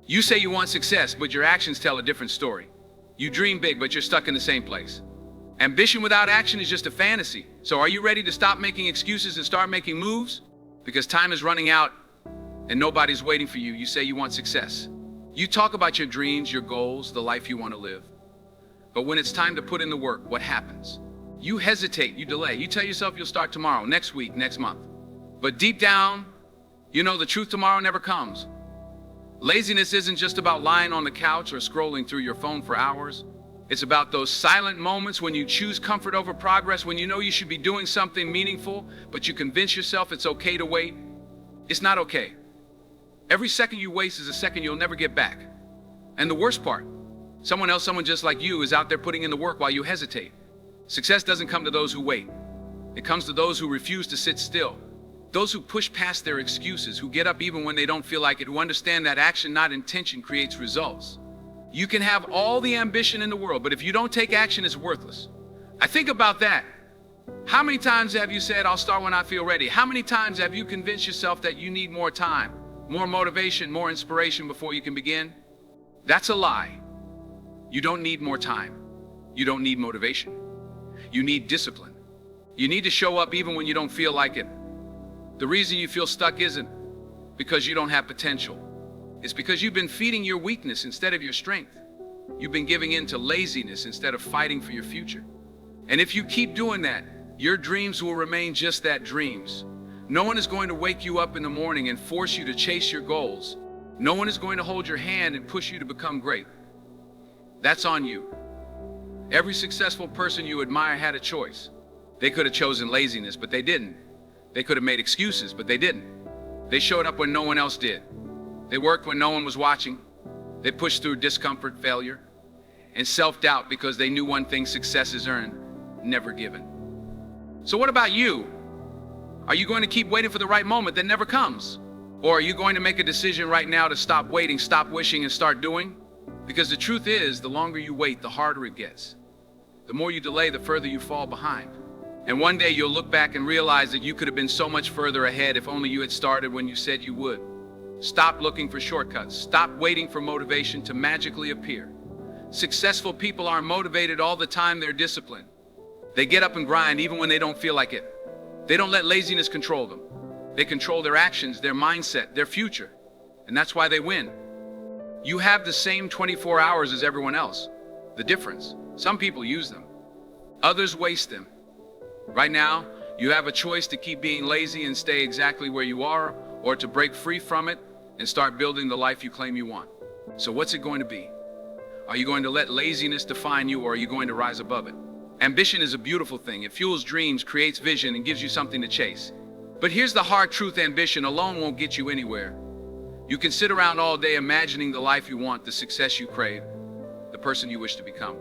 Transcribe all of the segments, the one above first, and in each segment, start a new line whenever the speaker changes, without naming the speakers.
You say you want success, but your actions tell a different story. You dream big, but you're stuck in the same place. Ambition without action is just a fantasy. So are you ready to stop making excuses and start making moves? Because time is running out and nobody's waiting for you. You say you want success. You talk about your dreams, your goals, the life you want to live. But when it's time to put in the work, what happens? You hesitate, you delay. You tell yourself you'll start tomorrow, next week, next month. But deep down, you know the truth tomorrow never comes. Laziness isn't just about lying on the couch or scrolling through your phone for hours. It's about those silent moments when you choose comfort over progress, when you know you should be doing something meaningful, but you convince yourself it's okay to wait. It's not okay. Every second you waste is a second you'll never get back. And the worst part, someone just like you is out there putting in the work while you hesitate. Success doesn't come to those who wait. It comes to those who refuse to sit still. Those who push past their excuses, who get up even when they don't feel like it, who understand that action, not intention, creates results. You can have all the ambition in the world, but if you don't take action, it's worthless. I think about that. How many times have you said, I'll start when I feel ready? How many times have you convinced yourself that you need more time, more motivation, more inspiration before you can begin? That's a lie. You don't need more time. You don't need motivation. You need discipline. You need to show up even when you don't feel like it. The reason you feel stuck isn't because you don't have potential. It's because you've been feeding your weakness instead of your strength. You've been giving in to laziness instead of fighting for your future. And if you keep doing that, your dreams will remain just that, dreams. No one is going to wake you up in the morning and force you to chase your goals. No one is going to hold your hand and push you to become great. That's on you. Every successful person you admire had a choice. They could have chosen laziness, but they didn't. They could have made excuses, but they didn't. They showed up when no one else did. They worked when no one was watching. They pushed through discomfort, failure, and self-doubt because they knew one thing: success is earned, never given. So what about you? Are you going to keep waiting for the right moment that never comes? Or are you going to make a decision right now to stop waiting, stop wishing, and start doing? Because the truth is, the longer you wait, the harder it gets. The more you delay, the further you fall behind. And one day you'll look back and realize that you could have been so much further ahead if only you had started when you said you would. Stop looking for shortcuts. Stop waiting for motivation to magically appear. Successful people aren't motivated all the time, they're disciplined. They get up and grind even when they don't feel like it. They don't let laziness control them. They control their actions, their mindset, their future. And that's why they win. You have the same 24 hours as everyone else. The difference, some people use them. Others waste them. Right now, you have a choice to keep being lazy and stay exactly where you are, or to break free from it and start building the life you claim you want. So what's it going to be? Are you going to let laziness define you, or are you going to rise above it? Ambition is a beautiful thing. It fuels dreams, creates vision, and gives you something to chase. But here's the hard truth: ambition alone won't get you anywhere. You can sit around all day imagining the life you want, the success you crave, the person you wish to become.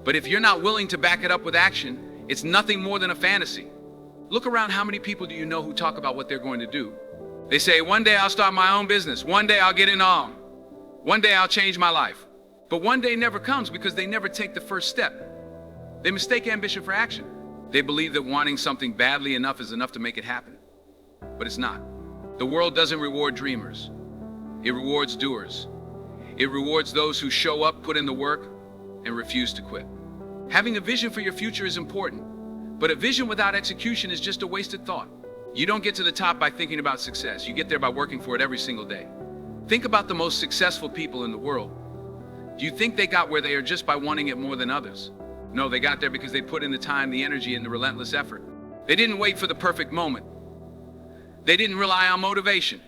But if you're not willing to back it up with action, it's nothing more than a fantasy. Look around. How many people do you know who talk about what they're going to do? They say, one day I'll start my own business. One day I'll get in on. One day I'll change my life. But one day never comes because they never take the first step. They mistake ambition for action. They believe that wanting something badly enough is enough to make it happen. But it's not. The world doesn't reward dreamers. It rewards doers. It rewards those who show up, put in the work, and refuse to quit. Having a vision for your future is important, but a vision without execution is just a wasted thought. You don't get to the top by thinking about success. You get there by working for it every single day. Think about the most successful people in the world. Do you think they got where they are just by wanting it more than others? No, they got there because they put in the time, the energy, and the relentless effort. They didn't wait for the perfect moment. They didn't rely on motivation.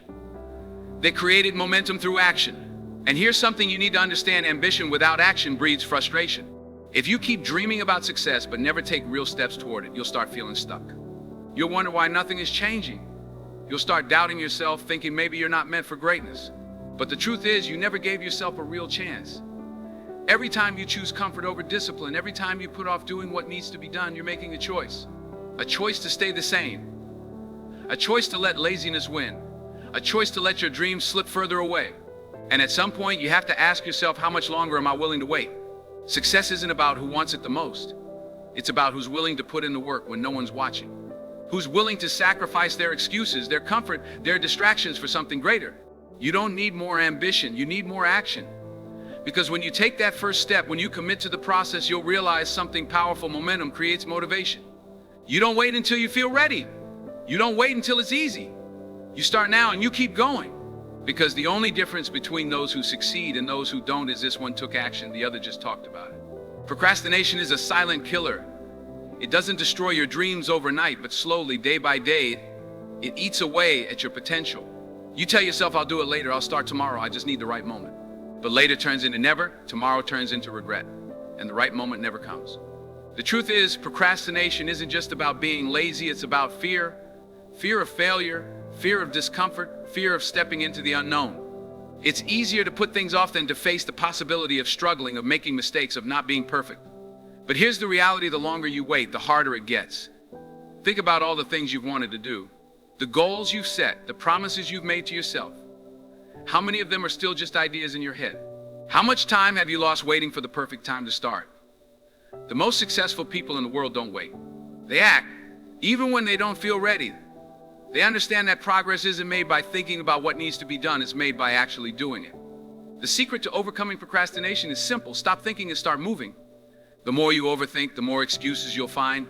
They created momentum through action. And here's something you need to understand: ambition without action breeds frustration. If you keep dreaming about success but never take real steps toward it, you'll start feeling stuck. You'll wonder why nothing is changing. You'll start doubting yourself, thinking maybe you're not meant for greatness. But the truth is, you never gave yourself a real chance. Every time you choose comfort over discipline, every time you put off doing what needs to be done, you're making a choice. A choice to stay the same. A choice to let laziness win. A choice to let your dreams slip further away. And at some point, you have to ask yourself, how much longer am I willing to wait? Success isn't about who wants it the most. It's about who's willing to put in the work when no one's watching. Who's willing to sacrifice their excuses, their comfort, their distractions for something greater. You don't need more ambition, you need more action. Because when you take that first step, when you commit to the process, you'll realize something powerful. Momentum creates motivation. You don't wait until you feel ready. You don't wait until it's easy. You start now and you keep going. Because the only difference between those who succeed and those who don't is this one took action, the other just talked about it. Procrastination is a silent killer. It doesn't destroy your dreams overnight, but slowly, day by day, it eats away at your potential. You tell yourself, I'll do it later, I'll start tomorrow, I just need the right moment. But later turns into never, tomorrow turns into regret, and the right moment never comes. The truth is, procrastination isn't just about being lazy, it's about fear. Fear of failure, fear of discomfort, fear of stepping into the unknown. It's easier to put things off than to face the possibility of struggling, of making mistakes, of not being perfect. But here's the reality: the longer you wait, the harder it gets. Think about all the things you've wanted to do, the goals you've set, the promises you've made to yourself. How many of them are still just ideas in your head? How much time have you lost waiting for the perfect time to start? The most successful people in the world don't wait. They act, even when they don't feel ready. They understand that progress isn't made by thinking about what needs to be done, it's made by actually doing it. The secret to overcoming procrastination is simple: stop thinking and start moving. The more you overthink, the more excuses you'll find.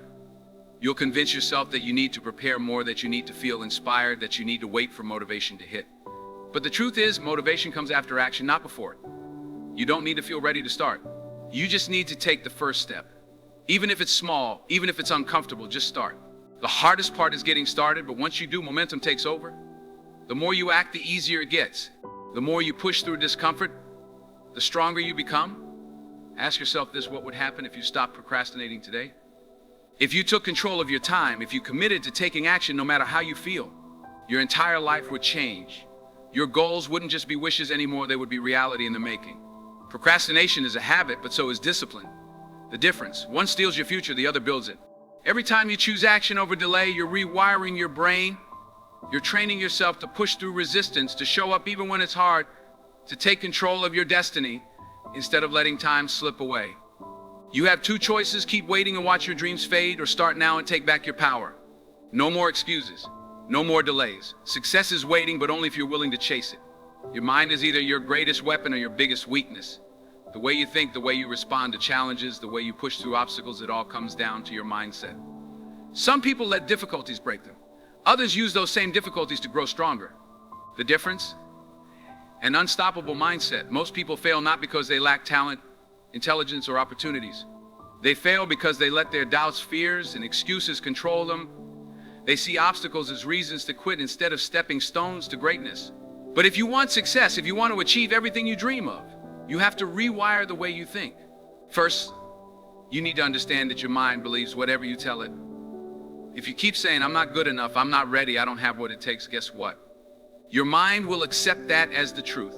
You'll convince yourself that you need to prepare more, that you need to feel inspired, that you need to wait for motivation to hit. But the truth is, motivation comes after action, not before it. You don't need to feel ready to start. You just need to take the first step. Even if it's small, even if it's uncomfortable, just start. The hardest part is getting started, but once you do, momentum takes over. The more you act, the easier it gets. The more you push through discomfort, the stronger you become. Ask yourself this: what would happen if you stopped procrastinating today? If you took control of your time, if you committed to taking action no matter how you feel, your entire life would change. Your goals wouldn't just be wishes anymore, they would be reality in the making. Procrastination is a habit, but so is discipline. The difference: one steals your future, the other builds it. Every time you choose action over delay, you're rewiring your brain. You're training yourself to push through resistance, to show up even when it's hard, to take control of your destiny instead of letting time slip away. You have two choices: keep waiting and watch your dreams fade, or start now and take back your power. No more excuses, no more delays. Success is waiting, but only if you're willing to chase it. Your mind is either your greatest weapon or your biggest weakness. The way you think, the way you respond to challenges, the way you push through obstacles, it all comes down to your mindset. Some people let difficulties break them. Others use those same difficulties to grow stronger. The difference? An unstoppable mindset. Most people fail not because they lack talent, intelligence, or opportunities. They fail because they let their doubts, fears, and excuses control them. They see obstacles as reasons to quit instead of stepping stones to greatness. But if you want success, if you want to achieve everything you dream of, you have to rewire the way you think. First, you need to understand that your mind believes whatever you tell it. If you keep saying, I'm not good enough, I'm not ready, I don't have what it takes, guess what? Your mind will accept that as the truth.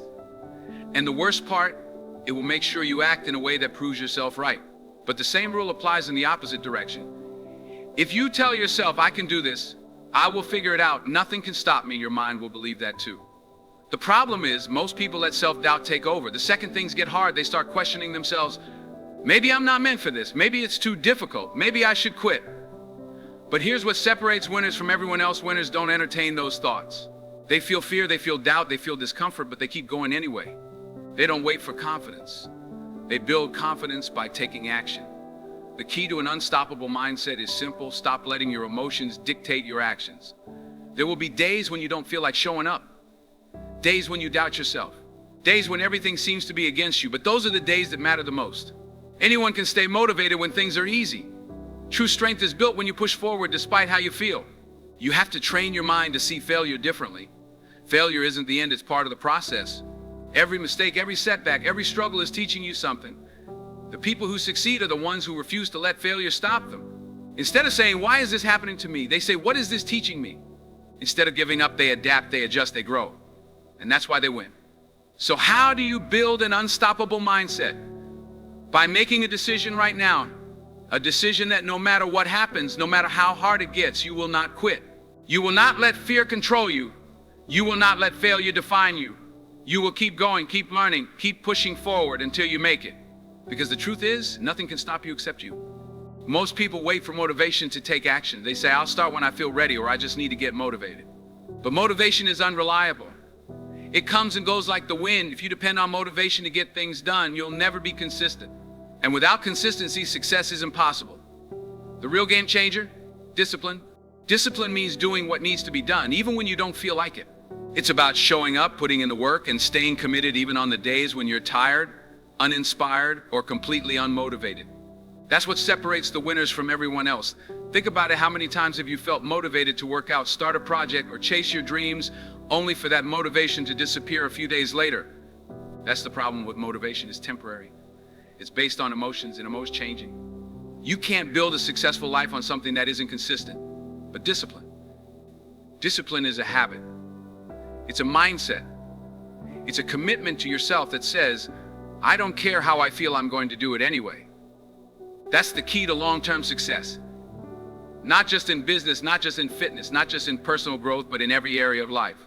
And the worst part, it will make sure you act in a way that proves yourself right. But the same rule applies in the opposite direction. If you tell yourself, I can do this, I will figure it out, nothing can stop me, your mind will believe that too. The problem is, most people let self-doubt take over. The second things get hard, they start questioning themselves. Maybe I'm not meant for this. Maybe it's too difficult. Maybe I should quit. But here's what separates winners from everyone else. Winners don't entertain those thoughts. They feel fear, they feel doubt, they feel discomfort, but they keep going anyway. They don't wait for confidence. They build confidence by taking action. The key to an unstoppable mindset is simple: stop letting your emotions dictate your actions. There will be days when you don't feel like showing up. Days when you doubt yourself. Days when everything seems to be against you, but those are the days that matter the most. Anyone can stay motivated when things are easy. True strength is built when you push forward despite how you feel. You have to train your mind to see failure differently. Failure isn't the end, it's part of the process. Every mistake, every setback, every struggle is teaching you something. The people who succeed are the ones who refuse to let failure stop them. Instead of saying, why is this happening to me? They say, what is this teaching me? Instead of giving up, they adapt, they adjust, they grow. And that's why they win. So how do you build an unstoppable mindset? By making a decision right now. A decision that no matter what happens, no matter how hard it gets, you will not quit. You will not let fear control you. You will not let failure define you. You will keep going, keep learning, keep pushing forward until you make it. Because the truth is, nothing can stop you except you. Most people wait for motivation to take action. They say, I'll start when I feel ready, or I just need to get motivated. But motivation is unreliable. It comes and goes like the wind. If you depend on motivation to get things done, you'll never be consistent. And without consistency, success is impossible. The real game changer? Discipline. Discipline means doing what needs to be done, even when you don't feel like it. It's about showing up, putting in the work, and staying committed even on the days when you're tired, uninspired, or completely unmotivated. That's what separates the winners from everyone else. Think about it. How many times have you felt motivated to work out, start a project, or chase your dreams, only for that motivation to disappear a few days later? That's the problem with motivation. It's temporary. It's based on emotions, and emotions changing. You can't build a successful life on something that isn't consistent. But discipline. Discipline is a habit. It's a mindset. It's a commitment to yourself that says, I don't care how I feel, I'm going to do it anyway. That's the key to long-term success. Not just in business, not just in fitness, not just in personal growth, but in every area of life.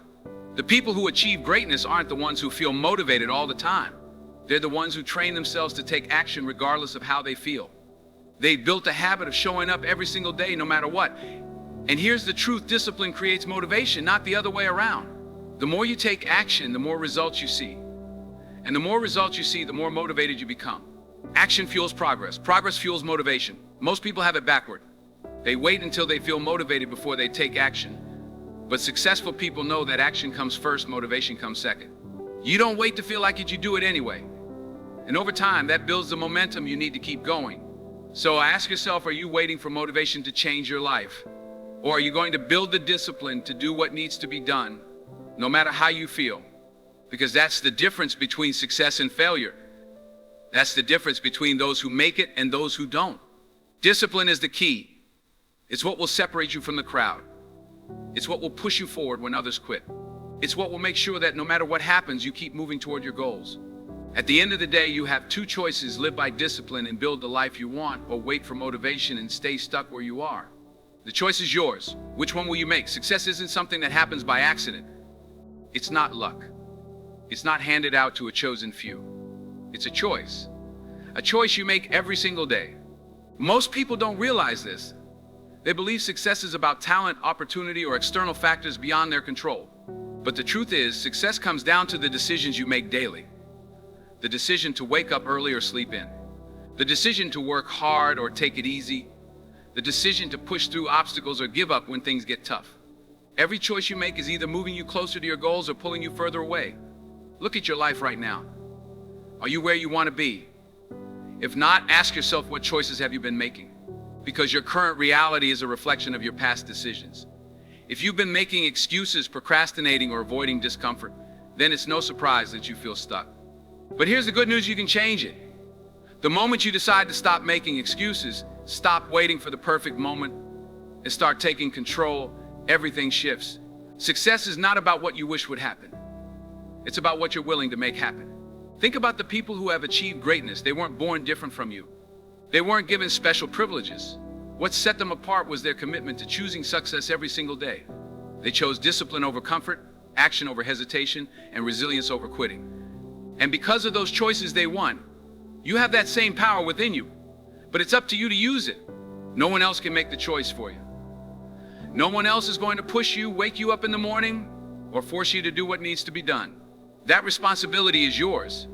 The people who achieve greatness aren't the ones who feel motivated all the time. They're the ones who train themselves to take action regardless of how they feel. They built a habit of showing up every single day, no matter what. And here's the truth: discipline creates motivation, not the other way around. The more you take action, the more results you see. And the more results you see, the more motivated you become. Action fuels progress. Progress fuels motivation. Most people have it backward. They wait until they feel motivated before they take action. But successful people know that action comes first, motivation comes second. You don't wait to feel like it, you do it anyway. And over time, that builds the momentum you need to keep going. So ask yourself, are you waiting for motivation to change your life? Or are you going to build the discipline to do what needs to be done, no matter how you feel? Because that's the difference between success and failure. That's the difference between those who make it and those who don't. Discipline is the key. It's what will separate you from the crowd. It's what will push you forward when others quit. It's what will make sure that no matter what happens, you keep moving toward your goals. At the end of the day, you have two choices: live by discipline and build the life you want, or wait for motivation and stay stuck where you are. The choice is yours. Which one will you make? Success isn't something that happens by accident. It's not luck. It's not handed out to a chosen few. It's a choice. A choice you make every single day. Most people don't realize this. They believe success is about talent, opportunity, or external factors beyond their control. But the truth is, success comes down to the decisions you make daily. The decision to wake up early or sleep in. The decision to work hard or take it easy. The decision to push through obstacles or give up when things get tough. Every choice you make is either moving you closer to your goals or pulling you further away. Look at your life right now. Are you where you want to be? If not, ask yourself, what choices have you been making? Because your current reality is a reflection of your past decisions. If you've been making excuses, procrastinating, or avoiding discomfort, then it's no surprise that you feel stuck. But here's the good news: you can change it. The moment you decide to stop making excuses, stop waiting for the perfect moment, and start taking control, everything shifts. Success is not about what you wish would happen. It's about what you're willing to make happen. Think about the people who have achieved greatness. They weren't born different from you. They weren't given special privileges. What set them apart was their commitment to choosing success every single day. They chose discipline over comfort, action over hesitation, and resilience over quitting. And because of those choices, they won. You have that same power within you, but it's up to you to use it. No one else can make the choice for you. No one else is going to push you, wake you up in the morning, or force you to do what needs to be done. That responsibility is yours.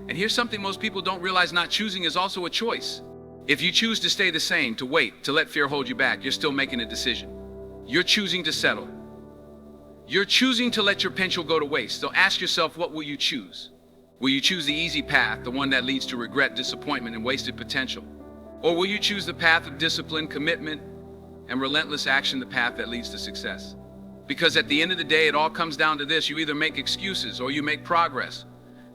And here's something most people don't realize: not choosing is also a choice. If you choose to stay the same, to wait, to let fear hold you back, you're still making a decision. You're choosing to settle. You're choosing to let your potential go to waste. So ask yourself, what will you choose? Will you choose the easy path, the one that leads to regret, disappointment, and wasted potential? Or will you choose the path of discipline, commitment, and relentless action, the path that leads to success? Because at the end of the day, it all comes down to this: you either make excuses or you make progress.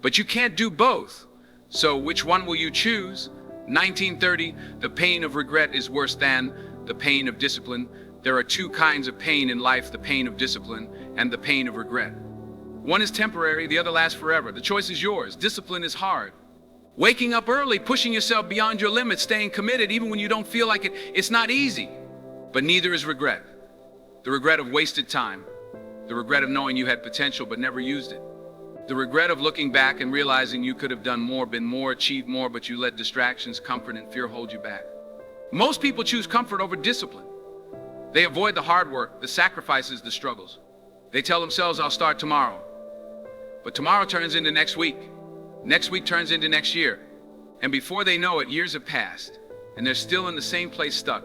But you can't do both. So which one will you choose? 1930, the pain of regret is worse than the pain of discipline. There are two kinds of pain in life: the pain of discipline and the pain of regret. One is temporary, the other lasts forever. The choice is yours. Discipline is hard. Waking up early, pushing yourself beyond your limits, staying committed even when you don't feel like it, it's not easy. But neither is regret. The regret of wasted time. The regret of knowing you had potential but never used it. The regret of looking back and realizing you could have done more, been more, achieved more, but you let distractions, comfort, and fear hold you back. Most people choose comfort over discipline. They avoid the hard work, the sacrifices, the struggles. They tell themselves, I'll start tomorrow. But tomorrow turns into next week. Next week turns into next year. And before they know it, years have passed, and they're still in the same place stuck,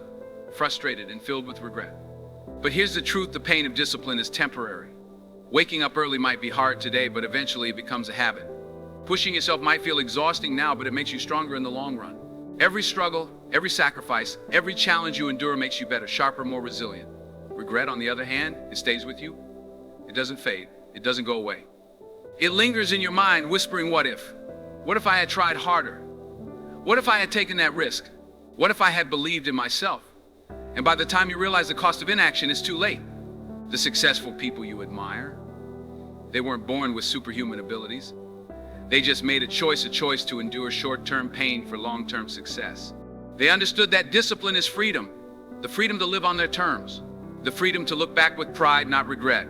frustrated and filled with regret. But here's the truth: the pain of discipline is temporary. Waking up early might be hard today, but eventually it becomes a habit. Pushing yourself might feel exhausting now, but it makes you stronger in the long run. Every struggle, every sacrifice, every challenge you endure makes you better, sharper, more resilient. Regret, on the other hand, it stays with you. It doesn't fade. It doesn't go away. It lingers in your mind, whispering, what if? What if I had tried harder? What if I had taken that risk? What if I had believed in myself? And by the time you realize the cost of inaction, it's too late. The successful people you admire, they weren't born with superhuman abilities. They just made a choice to endure short-term pain for long-term success. They understood that discipline is freedom, the freedom to live on their terms, the freedom to look back with pride, not regret,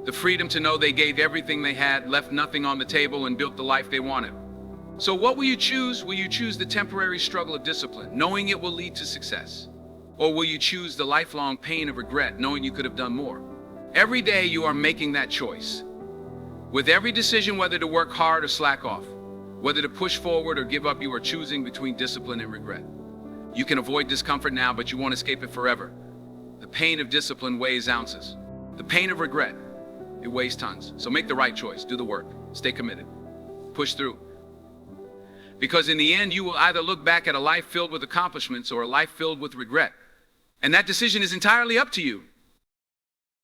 the freedom to know they gave everything they had, left nothing on the table, and built the life they wanted. So what will you choose? Will you choose the temporary struggle of discipline, knowing it will lead to success? Or will you choose the lifelong pain of regret, knowing you could have done more? Every day you are making that choice. With every decision, whether to work hard or slack off, whether to push forward or give up, you are choosing between discipline and regret. You can avoid discomfort now, but you won't escape it forever. The pain of discipline weighs ounces. The pain of regret, it weighs tons. So make the right choice. Do the work. Stay committed. Push through. Because in the end, you will either look back at a life filled with accomplishments or a life filled with regret. And that decision is entirely up to you.